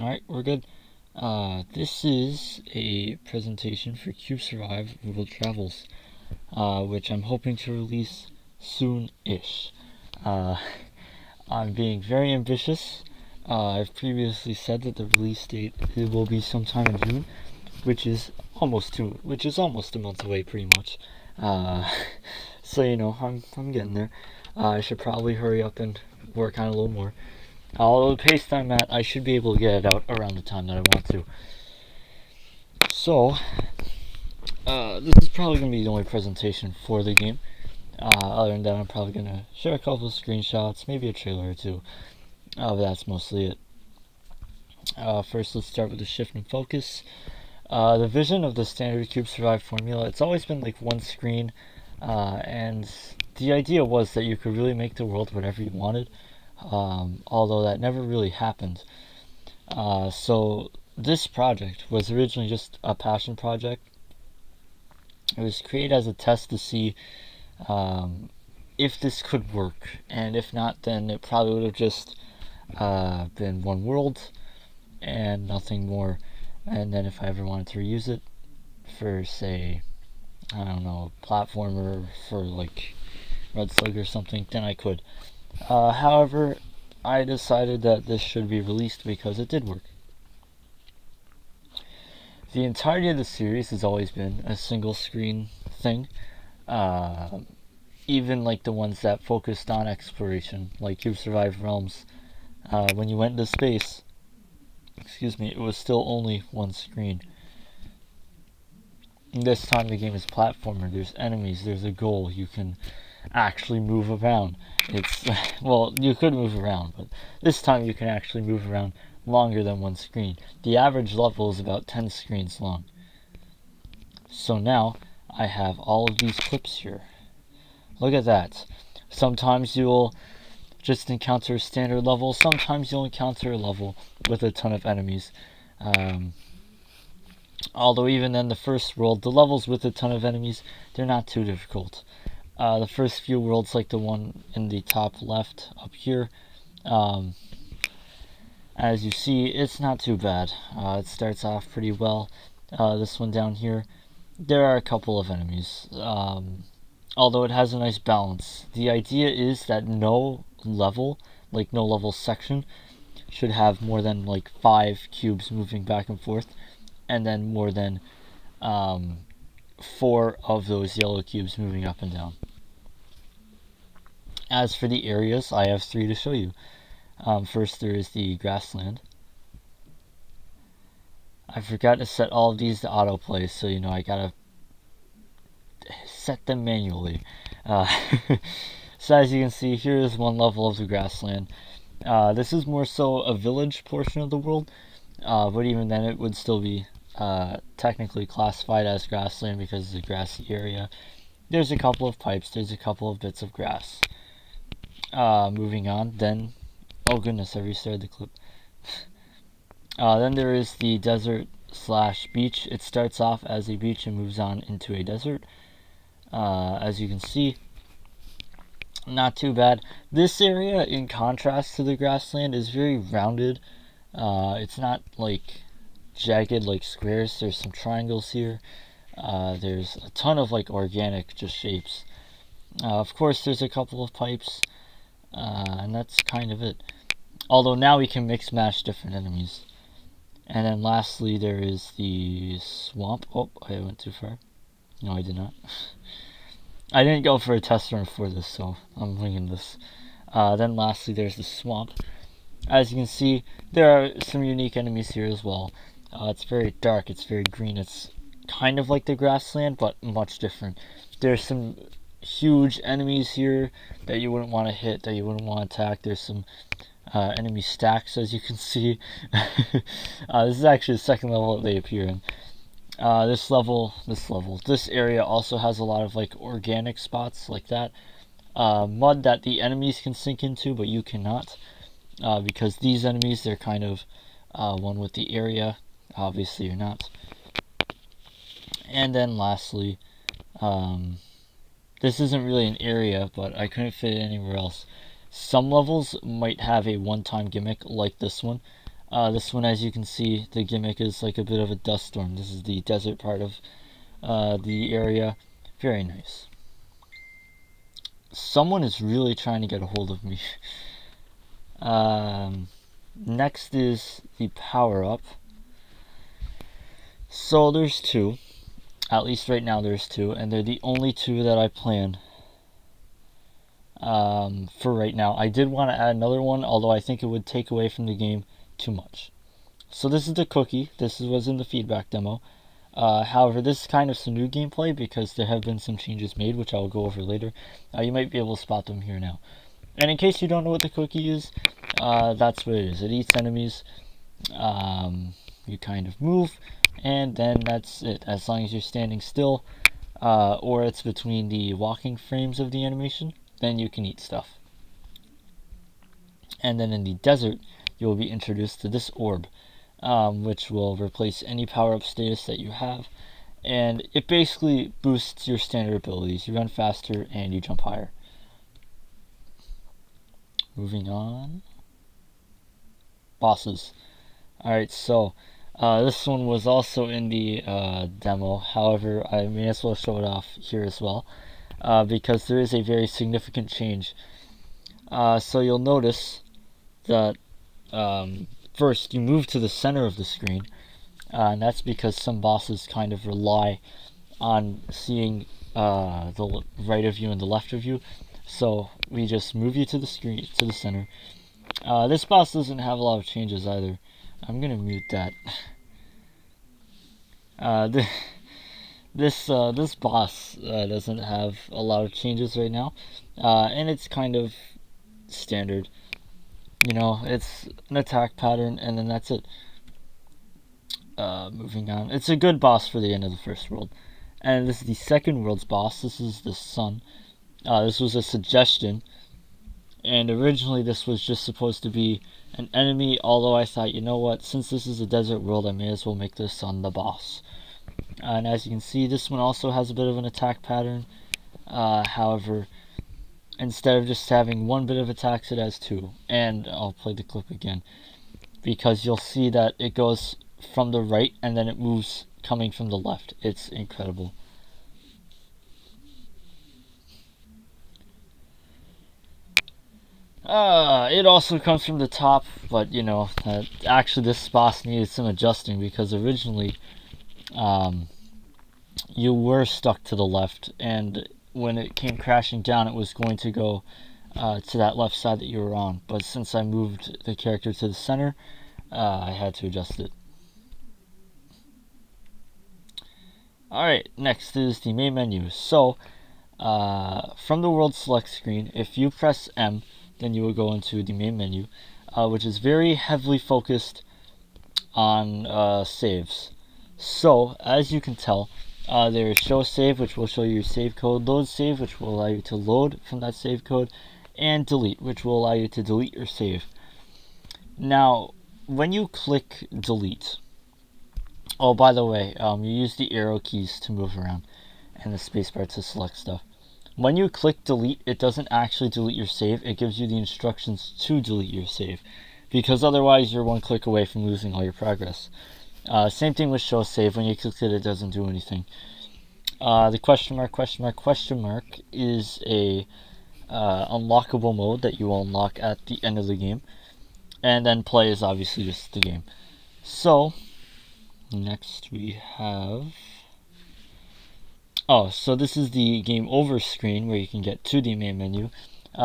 Alright, we're good. This is a presentation for Cube Survive World Travels, which I'm hoping to release soon-ish. Uh, I'm being very ambitious. I've previously said that the release date will be sometime in June, which is almost a month away, pretty much. Uh, so I'm getting there. I should probably hurry up and work on it a little more. Although the pace I'm at, I should be able to get it out around the time that I want to. So, this is probably going to be the only presentation for the game. Other than that, I'm probably going to share a couple of screenshots, maybe a trailer or two. But that's mostly it. First, let's start with the shift and focus. The vision of the standard Cube Survive formula, it's always been like one screen, and the idea was that you could really make the world whatever you wanted, although that never really happened. So this project was originally just a passion project. It was created as a test to see if this could work, and if not, then it probably would have just been one world and nothing more. And then if I ever wanted to reuse it for, say, I don't know, platformer for like Red Slug or something, then I could. However, I decided that this should be released because it did work. The entirety of the series has always been a single screen thing. Uh, Even like the ones that focused on exploration, like Cube Survive Realms, when you went into space, it was still only one screen. This time the game is platformer. There's enemies. There's a goal. You can actually move around. It's well, you could move around, but this time you can actually move around longer than one screen. The average level is about 10 screens long. So now I have all of these clips here. Look at that. Sometimes you'll just encounter a standard level. Sometimes you'll encounter a level with a ton of enemies. Although even then, the first world, the levels with a ton of enemies, they're not too difficult. The first few worlds, like the one in the top left up here, um, as you see, it's not too bad. It starts off pretty well. This one down here, there are a couple of enemies. Although it has a nice balance. The idea is that no level, like no level section, should have more than like 5 cubes moving back and forth, and then more than 4 of those yellow cubes moving up and down. As for the areas, I have 3 to show you. First, there is the grassland. I forgot to set all of these to autoplay, so I gotta set them manually. Uh, so as you can see, here is one level of the grassland. This is more so a village portion of the world, but even then it would still be technically classified as grassland because it's a grassy area. There's a couple of pipes, there's a couple of bits of grass. Moving on, then, oh goodness, I restarted the clip. Then there is the desert slash beach. It starts off as a beach and moves on into a desert. As you can see, not too bad. This area, in contrast to the grassland, is very rounded. It's not like jagged like squares. There's some triangles here. There's a ton of like organic just shapes. Of course, there's a couple of pipes, and that's kind of it. Although now we can mix match different enemies. And then lastly, there is the swamp. Oh, I went too far. No, I did not. I didn't go for a test run for this, so I'm winging this. Then lastly, there's the swamp. As you can see, there are some unique enemies here as well. It's very dark, it's very green, it's kind of like the grassland, but much different. There's some huge enemies here that you wouldn't want to hit, that you wouldn't want to attack. There's some enemy stacks, as you can see. This is actually the second level that they appear in. This area also has a lot of like organic spots like that. Mud that the enemies can sink into, but you cannot. Because these enemies, they're kind of one with the area. Obviously, you're not. And then lastly, this isn't really an area, but I couldn't fit it anywhere else. Some levels might have a one-time gimmick like this one. This one, as you can see, the gimmick is like a bit of a dust storm. This is the desert part of the area. Very nice. Someone is really trying to get a hold of me. Next is the power-up. So there's two. At least right now there's two, and they're the only two that I plan for right now. I did want to add another one, although I think it would take away from the game too much. So this is the cookie. This was in the feedback demo. However, this is kind of some new gameplay because there have been some changes made, which I will go over later. You might be able to spot them here now. And in case you don't know what the cookie is, that's what it is. It eats enemies. You kind of move, and then that's it. As long as you're standing still, or it's between the walking frames of the animation, then you can eat stuff. And then in the desert, you will be introduced to this orb, which will replace any power-up status that you have. And it basically boosts your standard abilities. You run faster and you jump higher. Moving on. Bosses. Alright, so this one was also in the demo. However, I may as well show it off here as well, because there is a very significant change. So you'll notice that first you move to the center of the screen, and that's because some bosses kind of rely on seeing the right of you and the left of you. So we just move you to the screen, to the center. This boss doesn't have a lot of changes either. I'm gonna mute that. This boss doesn't have a lot of changes right now, and it's kind of standard. You know, it's an attack pattern, and then that's it. Moving on. It's a good boss for the end of the first world. And this is the second world's boss. This is the sun. This was a suggestion. And originally this was just supposed to be an enemy, although I thought, you know what, since this is a desert world, I may as well make the sun the boss. And as you can see, this one also has a bit of an attack pattern. However, instead of just having one bit of attacks, it has two. And I'll play the clip again, because you'll see that it goes from the right and then it moves coming from the left. It's incredible. It also comes from the top, but you know, actually this boss needed some adjusting because originally you were stuck to the left, and when it came crashing down it was going to go to that left side that you were on, but since I moved the character to the center, I had to adjust it. Alright, next is the main menu. So, from the world select screen, if you press M, then you will go into the main menu, which is very heavily focused on saves. So, as you can tell, there is show save, which will show you your save code, load save, which will allow you to load from that save code, and delete, which will allow you to delete your save. Now, when you click delete, oh, by the way, you use the arrow keys to move around and the spacebar to select stuff. When you click delete, it doesn't actually delete your save. It gives you the instructions to delete your save, because otherwise you're one click away from losing all your progress. Same thing with show save. When you click it, it doesn't do anything. The question mark is a unlockable mode that you will unlock at the end of the game. And then play is obviously just the game. So, next we have... Oh, so this is the game over screen where you can get to the main menu.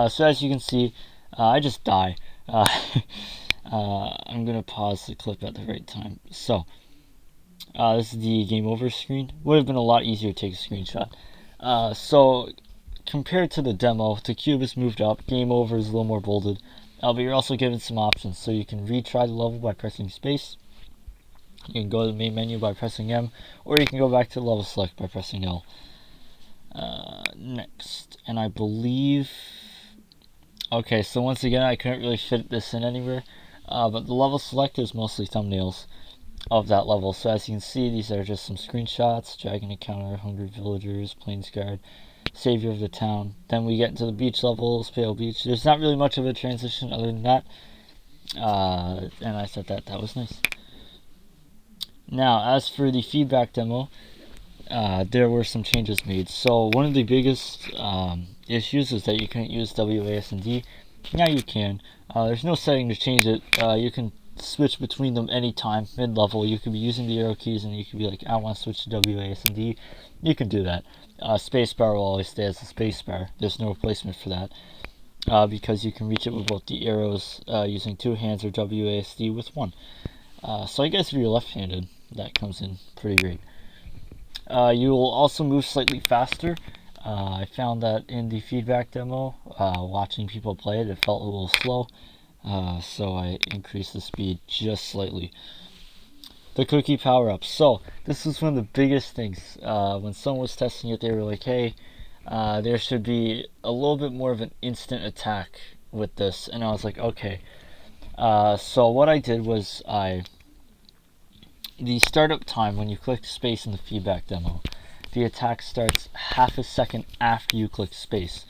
So as you can see, I just die. I'm going to pause the clip at the right time. So, this is the game over screen. Would have been a lot easier to take a screenshot. So, compared to the demo, the cube is moved up. Game over is a little more bolded. But you're also given some options. So you can retry the level by pressing space. You can go to the main menu by pressing M, or you can go back to the level select by pressing L. Next, and I believe... Okay, so once again, I couldn't really fit this in anywhere, but the level select is mostly thumbnails of that level. So as you can see, these are just some screenshots: Dragon Encounter, Hungry Villagers, Plains Guard, Savior of the Town. Then we get into the beach levels, Pale Beach. There's not really much of a transition other than that. And I thought that was nice. Now, as for the feedback demo, there were some changes made. So one of the biggest issues is that you couldn't use WASD. Now you can. There's no setting to change it. You can switch between them anytime, mid-level. You could be using the arrow keys and you could be like, I want to switch to WASD. You can do that. Spacebar will always stay as a spacebar. There's no replacement for that. Because you can reach it with both the arrows using two hands or WASD with one. So I guess if you're left-handed, that comes in pretty great. You will also move slightly faster. I found that in the feedback demo, watching people play it, it felt a little slow. So I increased the speed just slightly. The cookie power-up. So this was one of the biggest things. When someone was testing it, they were like, hey, there should be a little bit more of an instant attack with this. And I was like, okay. So what I did was the startup time when you click space in the feedback demo, the attack starts half a second after you click space.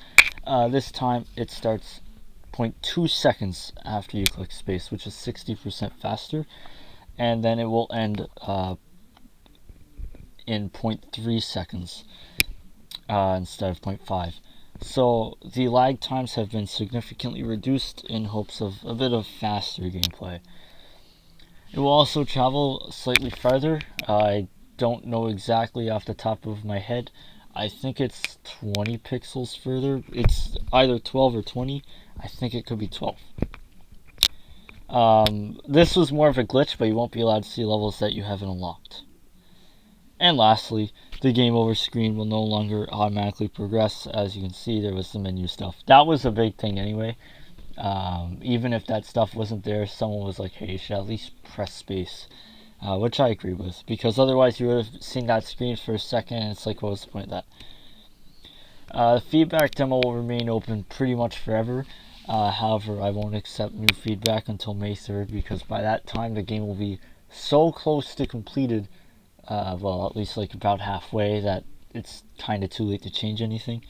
This time it starts 0.2 seconds after you click space, which is 60% faster, and then it will end in 0.3 seconds instead of 0.5. So the lag times have been significantly reduced in hopes of a bit of faster gameplay. It will also travel slightly farther. I don't know exactly off the top of my head. I think it's 20 pixels further. It's either 12 or 20. I think it could be 12. This was more of a glitch, but you won't be allowed to see levels that you haven't unlocked. And lastly, the game over screen will no longer automatically progress. As you can see, there was the menu stuff. That was a big thing anyway. Even if that stuff wasn't there, someone was like, hey, you should at least press space. Which I agree with, because otherwise you would have seen that screen for a second and it's like, what was the point of that? The feedback demo will remain open pretty much forever. However, I won't accept new feedback until May 3rd, because by that time the game will be so close to completed, well, at least like about halfway, that it's kind of too late to change anything.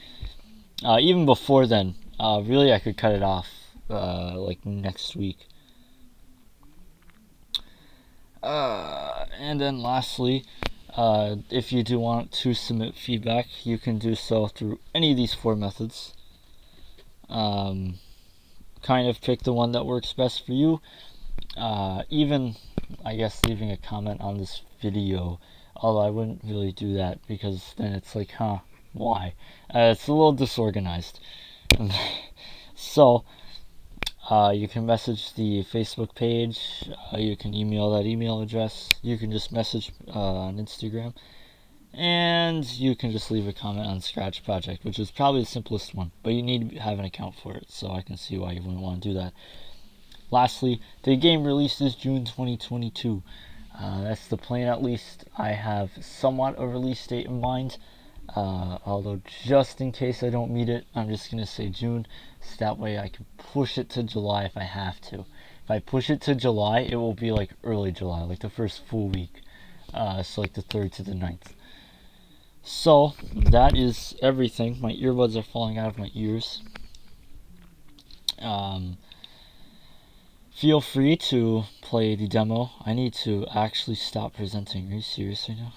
Even before then, really I could cut it off like next week. And then lastly, if you do want to submit feedback, you can do so through any of these four methods. Kind of pick the one that works best for you. Even, I guess, leaving a comment on this video, although I wouldn't really do that because then it's like, why? It's a little disorganized. So, you can message the Facebook page, you can email that email address, you can just message on Instagram, and you can just leave a comment on Scratch Project, which is probably the simplest one, but you need to have an account for it, so I can see why you wouldn't want to do that. Lastly, the game releases June 2022. That's the plan, at least. I have somewhat a release date in mind. Although just in case I don't meet it, I'm just going to say June, so that way I can push it to July if I have to. If I push it to July, it will be like early July, like the first full week. So like the 3rd to the 9th. So, that is everything. My earbuds are falling out of my ears. Feel free to play the demo. I need to actually stop presenting. Are you serious right now?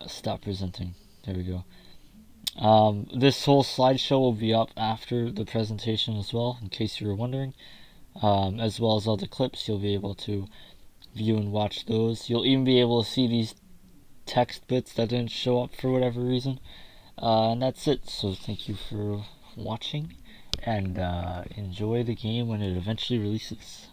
Stop presenting. There we go. This whole slideshow will be up after the presentation as well, in case you were wondering. As well as all the clips, you'll be able to view and watch those. You'll even be able to see these text bits that didn't show up for whatever reason. And that's it. So thank you for watching, and enjoy the game when it eventually releases.